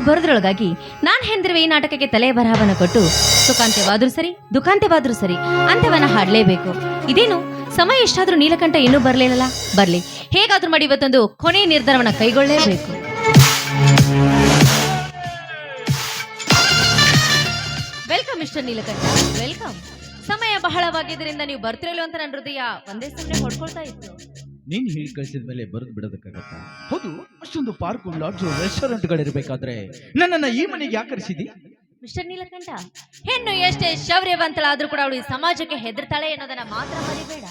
ಬರೋದ್ರೊಳಗಾಗಿ ನಾನು ಹೆಂದಿರುವ ಈ ನಾಟಕಕ್ಕೆ ತಲೆ ಬರಹವನ್ನು ಕೊಟ್ಟು ಸುಖಾಂತ್ಯವಾದ್ರೂ ಸರಿ ದುಃಖಾಂತ್ಯವಾದ್ರೂ ಸರಿ ಅಂತ್ಯವನ್ನ ಹಾಡಲೇಬೇಕು. ಇದೇನು ಸಮಯ ಎಷ್ಟಾದ್ರೂ ನೀಲಕಂಠ ಇನ್ನೂ ಬರಲಿಲ್ಲಲ್ಲ, ಬರ್ಲಿ, ಹೇಗಾದ್ರೂ ಮಾಡಿ ಇವತ್ತೊಂದು ಕೊನೆ ನಿರ್ಧಾರವನ್ನ ಕೈಗೊಳ್ಳಲೇಬೇಕು. Welcome mister Neelakantha, welcome. ಸಮಯ ಬಹಳವಾಗಿದ್ದರಿಂದ ನೀವು ಬರ್ತಿರಲ್ಲ ಅಂತ ನನ್ನ ಹೃದಯ ಒಂದೇ ಸಮಯ ಹೊಡ್ಕೊಳ್ತಾ ಇತ್ತು. ನೀನ್ ಹೇಳಿ ಕಳಿಸಿದ ಮೇಲೆ ಬರೆದು ಬಿಡೋದಕ್ಕಾಗತ್ತ? ಹೌದು, ಅಷ್ಟೊಂದು ಪಾರ್ಕ್, ಲಾಡ್ಜ್, ರೆಸ್ಟೋರೆಂಟ್ಗಳಿರ್ಬೇಕಾದ್ರೆ ನನ್ನನ್ನ ಈ ಮನೆಗೆ ಯಾಕೆ ಕರೆಸಿದಿ? ಮಿಸ್ಟರ್ ನೀಲಕಂಠ, ಹೆಣ್ಣು ಎಷ್ಟೇ ಶೌರ್ಯವಂತಳಾದ್ರೂ ಕೂಡ ಅವಳು ಈ ಸಮಾಜಕ್ಕೆ ಹೆದರ್ತಾಳೆ ಅನ್ನೋದನ್ನ ಮಾತ್ರ ಮರಿಬೇಡ.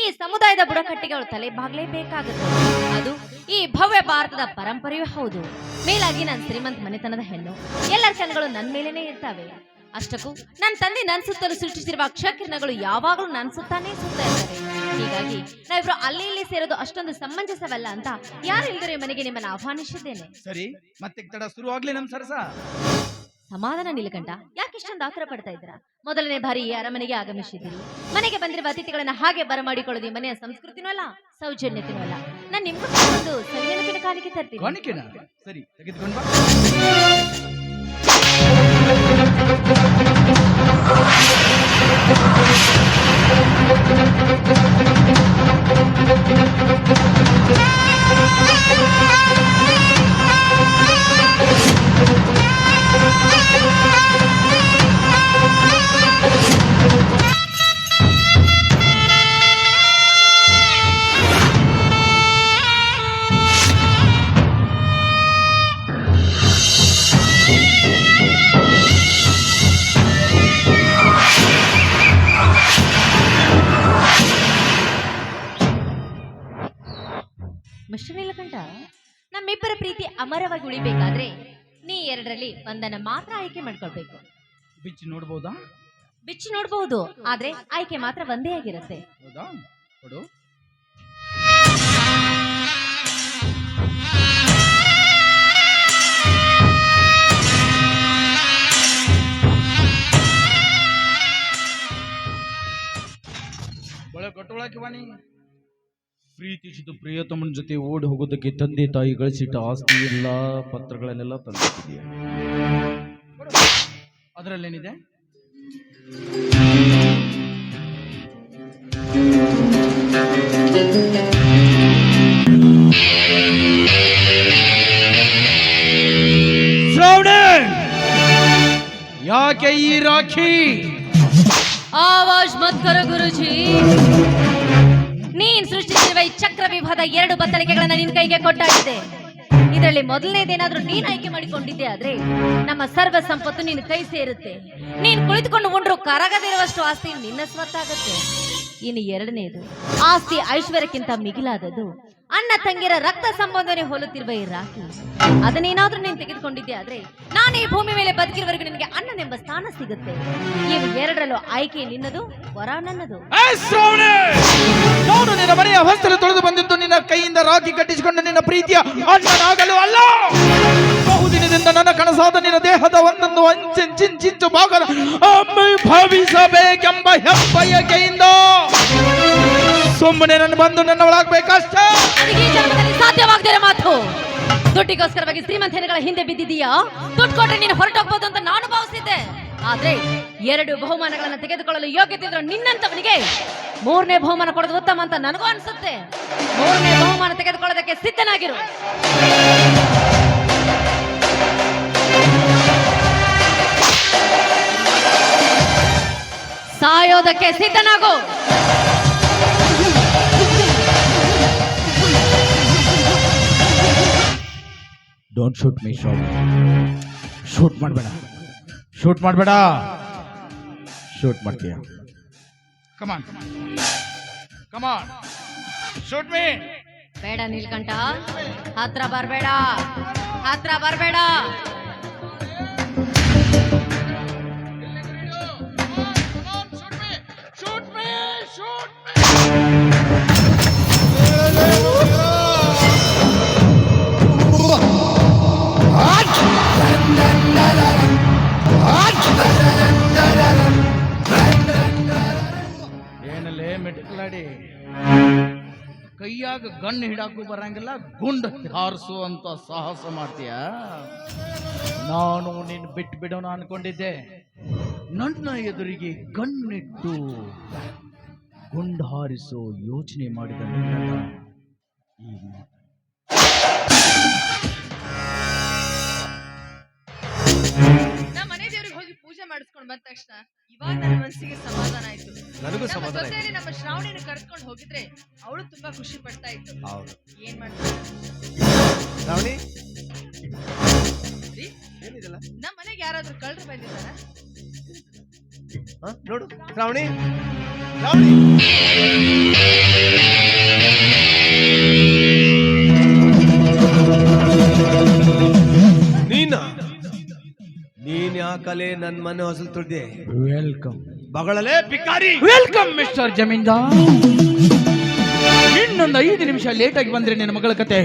ಈ ಸಮುದಾಯದ ಬುಡಕಟ್ಟಿಗೆ ಅವಳು ತಲೆ ಬಾಗ್ಲೇಬೇಕಾಗುತ್ತೆ. ಅದು ಈ ಭವ್ಯ ಭಾರತದ ಪರಂಪರೆಯೂ ಹೌದು. ಮೇಲಾಗಿ ನನ್ನ ಶ್ರೀಮಂತ ಮನೆತನದ ಹೆಣ್ಣು, ಎಲ್ಲರ ಕಣ್ಗಳು ನನ್ನ ಮೇಲೇನೆ ಇರ್ತಾವೆ. ಅಷ್ಟಕ್ಕೂ ನನ್ನ ತಂದೆ ನನ್ನ ಸುತ್ತಲೂ ಸೃಷ್ಟಿಸಿರುವ ಅಕ್ಷಕಿರಣಗಳು ಯಾವಾಗಲೂ ನನ್ನ ಸುತ್ತಾನೇ ಸುತ್ತಾ ಇರ್ತಾರೆ. ಹೀಗಾಗಿ ನಾವಿಬ್ರು ಅಲ್ಲಿ ಇಲ್ಲಿ ಸೇರೋದು ಅಷ್ಟೊಂದು ಸಮಂಜಸವಲ್ಲ ಅಂತ ಯಾರಿಲ್ದರೆ ಮನೆಗೆ ನಿಮ್ಮನ್ನು ಆಹ್ವಾನಿಸಿದ್ದೇನೆ. ಸರಿ, ಮತ್ತೆ ತಡ ಶುರು ಆಗ್ಲಿ ನಮ್ ಸರಸ. ಸಮಾಧಾನ ನೀಲಕಂಠ, ಯಾಕೆ ಇಷ್ಟೊಂದು ಆತರ ಪಡ್ತಾ ಇದ್ದೀರಾ? ಮೊದಲನೇ ಬಾರಿ ಈ ಅರಮನೆಗೆ ಆಗಮಿಸಿದ್ದೀರಿ. ಮನೆಗೆ ಬಂದಿರುವ ಅತಿಥಿಗಳನ್ನ ಹಾಗೆ ಬರಮಾಡಿಕೊಳ್ಳೋದು ಮನೆಯ ಸಂಸ್ಕೃತಿನೂ ಅಲ್ಲ, ಸೌಜನ್ಯತೆನೂ ಅಲ್ಲ. ನಾನು ನಿಮ್ಗೂ ಒಂದು ಸವಿನೆನಪಿನ ಕಾಣಿಕೆ ತರ್ತೀನಿ. ಸರಿ, ತೆಗೆದುಕೊಂಡು ಬಾ. ಮಿಸ್ಟರ್ ನೀಲಕಂಠ, ನಮ್ಮಿಬ್ಬರ ಪ್ರೀತಿ ಅಮರವಾಗಿ ಉಳಿಬೇಕಾದ್ರೆ ನೀ ಎರಡರಲ್ಲಿ ಒಂದನ್ನ ಮಾತ್ರ ಆಯ್ಕೆ ಮಾಡ್ಕೊಳ್ಬೇಕು. ಬಿಚ್ಚಿ ನೋಡ್ಬೋದಾ? ಬಿಚ್ಚಿ ನೋಡ್ಬಹುದು, ಆದ್ರೆ ಆಯ್ಕೆ ಮಾತ್ರ ಒಂದೇ ಆಗಿರುತ್ತೆ. ಹೌದಾ? ಕೊಡು. ಬಳೆ ಕಟ್ಟೊಳಕ್ಕೆ ಬಾನಿ. ಪ್ರೀತಿಸಿದ ಪ್ರಿಯತಮನ ಜೊತೆ ಓಡಿ ಹೋಗೋದಕ್ಕೆ ತಂದೆ ತಾಯಿ ಗಳಿಸಿಟ್ಟ ಆಸ್ತಿ ಎಲ್ಲ ಪತ್ರಗಳನ್ನೆಲ್ಲ ತಂದಿದ್ದೀಯ. ಅದರಲ್ಲೇನಿದೆ? ಶ್ರಾವಣೆ, ಯಾಕೆ ಈ ರಾಖಿ? ಆವಾಜ್ ಮತ್ ಕರೋ ಗುರುಜಿ. ನೀನ್ ಸೃಷ್ಟಿಸಿರುವ ಈ ಚಕ್ರ ವಿಭಾದ 2 ಬತ್ತಳಿಕೆಗಳನ್ನ ನಿನ್ ಕೈಗೆ ಕೊಟ್ಟಾಗಿದೆ. ಇದರಲ್ಲಿ ಮೊದಲನೇದೇನಾದ್ರೂ ನೀನ್ ಆಯ್ಕೆ ಮಾಡಿಕೊಂಡಿದ್ದೆ ಆದ್ರೆ ನಮ್ಮ ಸರ್ವ ಸಂಪತ್ತು ನಿನ್ನ ಕೈ ಸೇರುತ್ತೆ. ನೀನ್ ಕುಳಿತುಕೊಂಡು ಉಂಡ್ರು ಕರಗದಿರುವಷ್ಟು ಆಸ್ತಿ ನಿನ್ನ ಸ್ವತ್ತಾಗತ್ತೆ. ಇನ್ನು ಎರಡನೇದು, ಆಸ್ತಿ ಐಶ್ವರ್ಯಕ್ಕಿಂತ ಮಿಗಿಲಾದದು ಅಣ್ಣ ತಂಗಿರ ರಕ್ತ ಸಂಬಂಧನೇ ಹೋಲುತ್ತಿರುವ ಈ ರಾಖಿ. ಅದನ್ನೇನಾದ್ರೂ ನೀನು ತೆಗೆದುಕೊಂಡಿದ್ದೆ ಆದ್ರೆ ನಾನು ಈ ಭೂಮಿ ಮೇಲೆ ಬದುಕಿರುವವರೆಗೂ ನಿನಗೆ ಅಣ್ಣನೆಂಬ ಸ್ಥಾನ ಸಿಗುತ್ತೆ. ಇವು ಎರಡರಲ್ಲೂ ಆಯ್ಕೆ ನಿನ್ನದು, ವರ ನನ್ನದು. ನಾನು ನಿನ್ನ ಮನೆಯ ಹೊಸ್ತಲು ತೊಳೆದು ಬಂದಿದ್ದು ನಿನ್ನ ಕೈಯಿಂದ ರಾಖಿ ಕಟ್ಟಿಸಿಕೊಂಡು ನಿನ್ನ ಪ್ರೀತಿಯ ಅಣ್ಣನಾಗಲು ಅಲ್ಲ. ಬಹುದಿನದಿಂದ ನನ್ನ ಕನಸಾದ ನಿನ್ನ ದೇಹದ ಒಂದೊಂದು ಚಿಂಚು ಭಾಗ ಭಾವಿಸಬೇಕೆಂಬ ಹೆಬ್ಬಯಕೆಯಿಂದ ಸುಮ್ಮನೆ ನನ್ನ ಬಂದು ನನ್ನ ಒಳಗ್ಬೇಕಷ್ಟೇ. ಸಾಧ್ಯವಾಗದಿರೋ ಮಾತು. ದುಡ್ಡಿಗೋಸ್ಕರವಾಗಿ ಶ್ರೀಮಂತ ಹೆಣ್ಣುಗಳ ಹಿಂದೆ ಬಿದ್ದಿದೀಯಾ? ದುಡ್ಡು ಕೊಟ್ಟರೆ ನೀನು ಹೊರಟೋಗ್ಬೋದು ಅಂತ ನಾನು ಭಾವಿಸಿದ್ದೆ. ಆದ್ರೆ 2 ಬಹುಮಾನಗಳನ್ನ ತೆಗೆದುಕೊಳ್ಳಲು ಯೋಗ್ಯತೆ ಇದ್ರು ನಿನ್ನಂತವನಿಗೆ 3ನೇ ಬಹುಮಾನ ಕೊಡೋದು ಉತ್ತಮ ಅಂತ ನನಗೂ ಅನ್ಸುತ್ತೆ. 3ನೇ ಬಹುಮಾನ ತೆಗೆದುಕೊಳ್ಳೋದಕ್ಕೆ ಸಿದ್ಧನಾಗಿರು. ಸಾಯೋದಕ್ಕೆ ಸಿದ್ಧನಾಗು. Don't shoot me. ಶೂಟ್ ಮಾಡಬೇಡ, ಶೂಟ್ ಮಾಡಬೇಡ. ಶೂಟ್ ಮಾಡ್ತೀಯ? Come on come on, shoot me. ಬೇಡ ನೀಲ್ಕಂಠ, ಹತ್ರ ಬರಬೇಡ, ಹತ್ರ ಬರಬೇಡ. ಏನಲ್ಲೇ ಮೆಟ್ಕಲಾಡಿ ಕೈಯಾಗ ಗಣ್ಣು ಹಿಡಾಕು ಬರಂಗಿಲ್ಲ, ಗುಂಡು ಹಾರಿಸುವಂತ ಸಾಹಸ ಮಾಡ್ತೀಯ? ನಾನು ನಿನ್ನ ಬಿಟ್ಟು ಬಿಡೋಣ ಅನ್ಕೊಂಡಿದ್ದೆ. ನನ್ನ ಎದುರಿಗೆ ಗಣ್ಣಿಟ್ಟು ಗುಂಡು ಹಾರಿಸೋ ಯೋಚನೆ ಮಾಡಿದ ನಿನ್ನನ್ನ ಈಗ ನಾ ಮನೆ ದೇವ್ರಿಗೆ ಹೋಗಿ ಪೂಜೆ ಮಾಡಿಸ್ಕೊಂಡ್ ಬಂದ ತಕ್ಷಣ ಇವಾಗ ನನ್ನ ಮನಸ್ಸಿಗೆ ಸಮಾಧಾನ ಆಯ್ತು. ನನಗೂ ನಮ್ಮ ಸಮಾಧಾನ ಆಯ್ತು. ಜೊತೆಯಲ್ಲಿ ನಮ್ಮ ಶ್ರಾವಣಿನ ಕರ್ಸ್ಕೊಂಡು ಹೋಗಿದ್ರೆ ಅವಳು ತುಂಬಾ ಖುಷಿ ಪಡ್ತಾ ಇತ್ತು. ಹೌದು. ಏನ್ ಮಾಡ್ತಾರೆ ಶ್ರಾವಣಿ ರೀ? ಏನಿದೆಲ್ಲ? ನಮ್ಮ ಮನೆಗೆ ಯಾರಾದ್ರೂ ಕಳ್ರು ಬಂದಿದ್ದಾರ? ನೋಡು ಶ್ರಾವಣಿ, ಶ್ರಾವಣಿ ನೀನ್ ಯಾಕಲೆ ನನ್ ಮನೆ ಹೊಸಲು ತುಳ್ದೆ? ವೆಲ್ಕಮ್ ಬಗಳಲೆ ಭಿಕಾರಿ. ವೆಲ್ಕಮ್ ಮಿಸ್ಟರ್ ಜಮೀನ್ದಾರ್. ಇನ್ನೊಂದು 5 ನಿಮಿಷ ಲೇಟ್ ಆಗಿ ಬಂದ್ರೆ ನಿನ್ನ ಮಗಳ ಕತೆ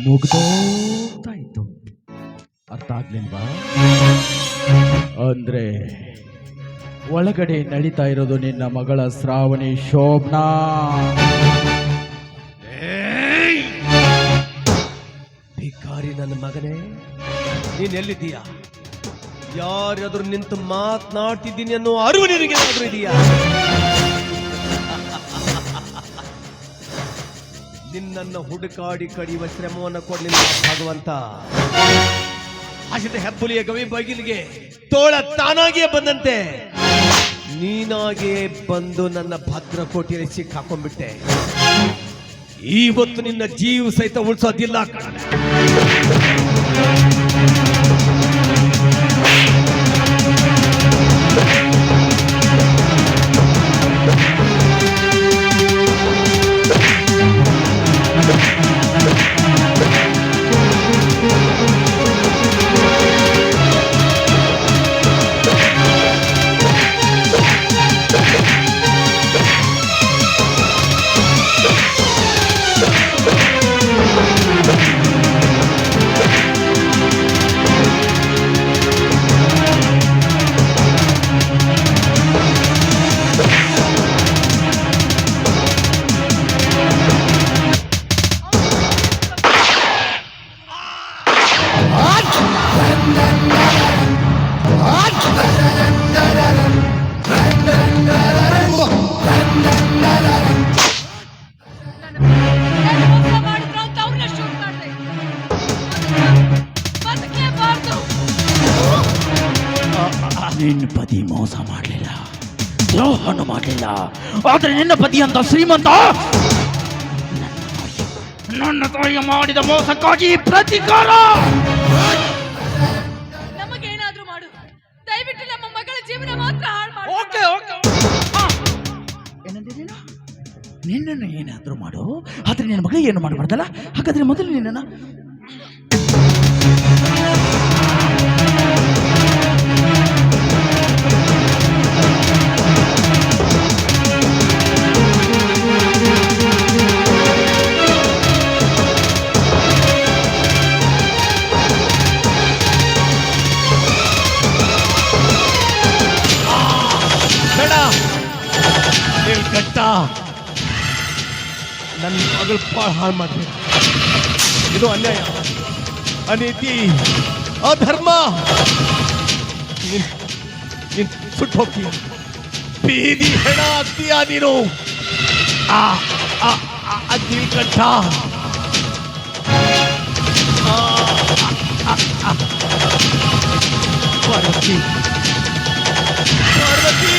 ಮುಗ್ದೋಗ್ತಾಯಿತ್ತು. ಅರ್ಥ ಆಗ್ಲಿಲ್ವಾ? ಅಂದ್ರೆ ಒಳಗಡೆ ನಡೀತಾ ಇರೋದು ನಿನ್ನ ಮಗಳ ಶ್ರಾವಣಿ ಶೋಭನಾ. ಭಿಕಾರಿ ನನ್ನ ಮಗನೇ, ನೀನ್ ಎಲ್ಲಿದ್ದೀಯಾ? ಯಾರಾದ್ರೂ ನಿಂತು ಮಾತನಾಡ್ತಿದ್ದೀನಿ ಅನ್ನೋ ಅರಿವು ನಿನಗೇನಾದ್ರೂ ಇದೆಯಾ? ನಿನ್ನನ್ನು ಹುಡುಕಾಡಿ ಕಡಿಯುವ ಶ್ರಮವನ್ನು ಕೊಡ್ಲಿಲ್ಲ ಭಗವಂತ. ಆಶಿತ ಹೆಬ್ಬುಲಿಯ ಗವಿ ಬಗಿಲಿಗೆ ತೋಳ ತಾನಾಗಿಯೇ ಬಂದಂತೆ ನೀನಾಗಿಯೇ ಬಂದು ನನ್ನ ಭದ್ರಕೋಟೆಯಲ್ಲಿ ಸಿಕ್ಕಾಕೊಂಡ್ಬಿಟ್ಟೆ. ಇವತ್ತು ನಿನ್ನ ಜೀವ ಸಹಿತ ಉಳಿಸೋದಿಲ್ಲ. ನಿನ್ನ ಪತಿ ಮೋಸ ಮಾಡಲಿಲ್ಲ, ದ್ರೋಹನು ಮಾಡಲಿಲ್ಲ. ಆದ್ರೆ ನಿನ್ನ ಪತಿ ಅಂತ ಶ್ರೀಮಂತ ನನ್ನ ತಾಯಿಗೆ ಮಾಡಿದ ಮೋಸಕ್ಕಾಗಿ ಪ್ರತಿಕಾರ. ನಮಗೇನಾದ್ರೂ ಮಾಡು, ದಯವಿಟ್ಟು ನಮ್ಮ ಮಗಳ ಜೀವನ ಮಾತ್ರ ಹಾಳು ಮಾಡು. ನಿನ್ನನ್ನು ಏನಾದ್ರೂ ಮಾಡು, ಆದ್ರೆ ನಿನ್ನ ಮಗ ಏನು ಮಾಡಬಾರ್ದಲ್ಲ. ಹಾಗಾದ್ರೆ ಮೊದಲು ನಿನ್ನ ನನ್ನ ಮಗಳು ಹಾಳು ಮಾಡ್ತೀನಿ. ಇದು ಅನ್ಯಾಯ, ಅನೀತಿ, ಅಧರ್ಮ. ನೀನ್ ಸುಟ್ಟು ಹೋಗ್ತೀಯ, ಬೀದಿ ಹೆಣ ಆಗ್ತೀಯ ನೀನು. ನೀಲ್ಕಂಠ, ಪಾರ್ವತಿ, ಪಾರ್ವತಿ.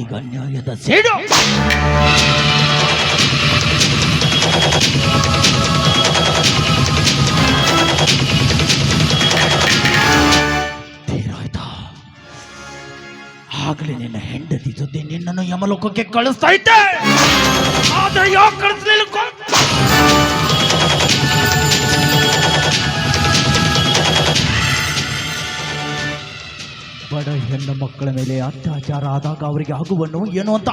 ಈಗ ಅನ್ಯಾಯದ ಸೇಡು. ತೀರಾಯ್ತಾ? ಆಗ್ಲೇ ನಿನ್ನ ಹೆಂಡತಿ ಜೊತೆ ನಿನ್ನನ್ನು ಯಮಲೋಕಕ್ಕೆ ಕಳಿಸ್ತಾ ಇದ್ದೆ, ಆದ್ರೆ ಯಾಕೆ ಕಳಿಸ್ಲಿಲ್ಲ? ಬಡ ಹೆಣ್ಣು ಮಕ್ಕಳ ಮೇಲೆ ಅತ್ಯಾಚಾರ ಆದಾಗ ಅವರಿಗೆ ಆಗುವ ನೋವು ಏನು ಅಂತ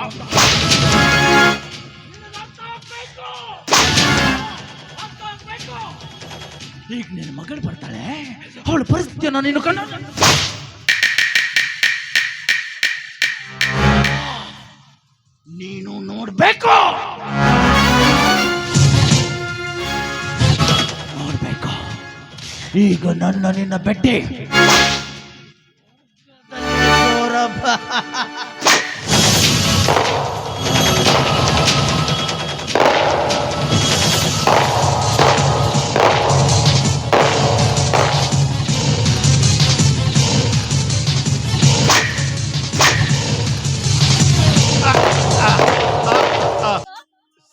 ಈಗ ನಿನ್ನ ಮಗಳು ಬರ್ತಾಳೆ, ಅವಳ ಪರಿಸ್ಥಿತಿಯನ್ನು ನೀನು ನೀನು ನೋಡ್ಬೇಕು. ಈಗ ನಿನ್ನ ಬೆಟ್ಟಿ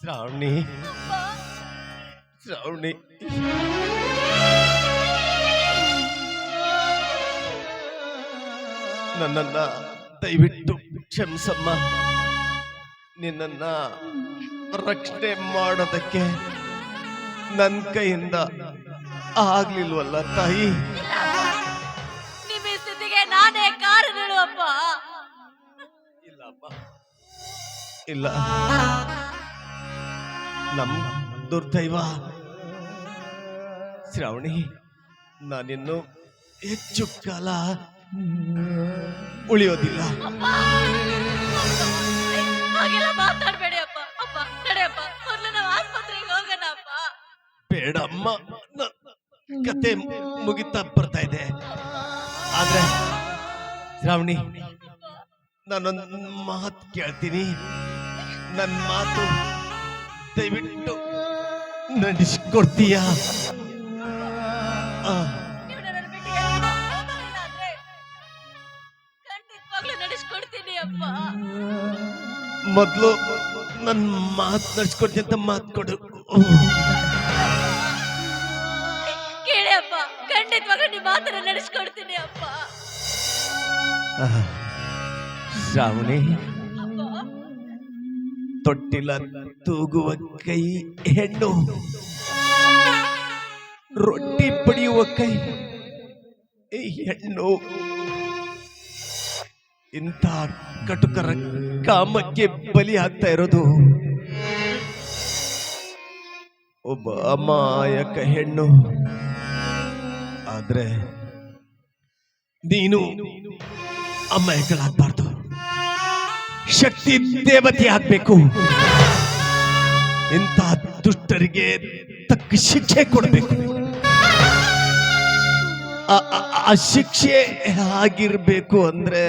ಶ್ರಾವಣಿ, ಶ್ರಾವಣಿ, ನನ್ನನ್ನ ದಯವಿಟ್ಟು ಕ್ಷಮಿಸಮ್ಮ. ನಿನ್ನನ್ನ ರಕ್ಷಣೆ ಮಾಡೋದಕ್ಕೆ ನನ್ನ ಕೈಯಿಂದ ಆಗ್ಲಿಲ್ವಲ್ಲ ತಾಯಿ. ನಿಮ್ಮ ಸ್ಥಿತಿಗೆ ನಾನೇ ಕಾರಣಗಳು ಅಪ್ಪ. ಇಲ್ಲಮ್ಮ, ಇಲ್ಲ, ನಮ್ ದುರ್ದೈವ. ಶ್ರಾವಣಿ, ನಾನಿನ್ನು ಹೆಚ್ಚು ಕಾಲ ಉಳಿಯೋದಿಲ್ಲ. ಹಾಗೆಲ್ಲ ಮಾತಾಡ್ಬೇಡಿ ಅಪ್ಪ. ಅಪ್ಪ ನಡೆಯಪ್ಪ, ಮೊದಲು ನಾವು ಆಸ್ಪತ್ರೆಗೆ ಹೋಗೋಣ ಅಪ್ಪ. ಬೇಡಮ್ಮ, ಕತೆ ಮುಗಿತಾ ಬರ್ತಾ ಇದೆ. ಆದ್ರೆ ಶ್ರಾವಣಿ, ನಾನೊಂದು ಮಾತು ಕೇಳ್ತೀನಿ. ನನ್ನ ಮಾತು ದಯವಿಟ್ಟು ನಡೆಸ್ಕೊಡ್ತೀಯ? ನಡೆಸ್ಕೊಡ್ತೀನಿ ಅಪ್ಪ. ಮೊದ್ಲು ನನ್ನ ಮಾತು ನಡೆಸ್ಕೊಡ್ತೀನಿ ಅಂತ ಮಾತು ಕೊಡು. ಕೇಳಿ ಅಪ್ಪ, ಖಂಡಿತವಾಗ್ಲೂ ನಿಮ್ಮ ಮಾತನ್ನ ನಡೆಸ್ಕೊಡ್ತೀನಿ ಅಪ್ಪ. ಶ್ರಾವಣಿ, ತೊಟ್ಟಿಲ ತೂಗುವ ಕೈ ಹೆಣ್ಣು, ರೊಟ್ಟಿ ಪಡೆಯುವ ಕೈ ಹೆಣ್ಣು. ಇಂಥ ಕಟುಕರ ಕಾಮಕ್ಕೆ ಬಲಿ ಆಗ್ತಾ ಇರೋದು ಒಬ್ಬ ಅಮಾಯಕ ಹೆಣ್ಣು. ಆದ್ರೆ ನೀನು ಅಮಾಯಕಳಾಗಬಾರ್ದು, ಶಕ್ತಿ ದೇವತೆ ಆಗ್ಬೇಕು. ಇಂಥ ದುಷ್ಟರಿಗೆ ತಕ್ಕ ಶಿಕ್ಷೆ ಕೊಡಬೇಕು. ಆ ಶಿಕ್ಷೆ ಆಗಿರ್ಬೇಕು ಅಂದ್ರೆ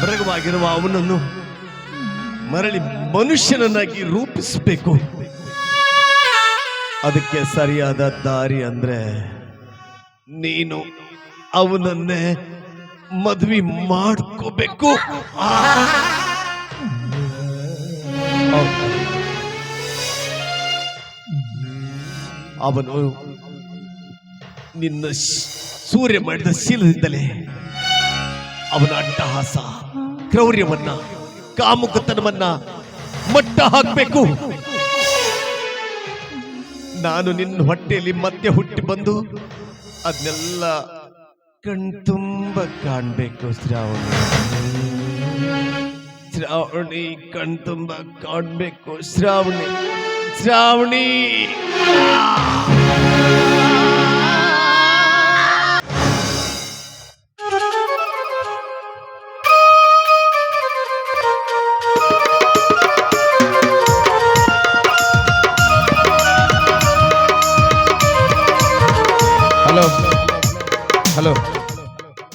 ಮೃಗವಾಗಿರುವ ಅವನನ್ನು ಮರಳಿ ಮನುಷ್ಯನನ್ನಾಗಿ ರೂಪಿಸಬೇಕು. ಅದಕ್ಕೆ ಸರಿಯಾದ ದಾರಿ ಅಂದ್ರೆ ನೀನು ಅವನನ್ನೇ ಮದುವೆ ಮಾಡ್ಕೋಬೇಕು. ಅವನು ನಿನ್ನ ಸೂರ್ಯ ಮಾಡಿದ ಶೀಲದಿಂದಲೇ ಅವನ ಅಟ್ಟಹಾಸ, ಕ್ರೌರ್ಯವನ್ನ, ಕಾಮುಕತನವನ್ನ ಮಟ್ಟ ಹಾಕಬೇಕು. ನಾನು ನಿನ್ನ ಹೊಟ್ಟೆಯಲ್ಲಿ ಮತ್ತೆ ಹುಟ್ಟಿ ಬಂದು ಅದನ್ನೆಲ್ಲ ಕಣ್ತುಂಬ ಕಾಣ್ಬೇಕು. ಶ್ರಾವಣಿ, ಶ್ರಾವಣಿ, ಕಣ್ತುಂಬ ಕಾಣ್ಬೇಕು. ಶ್ರಾವಣಿ, ಶ್ರಾವಣಿ.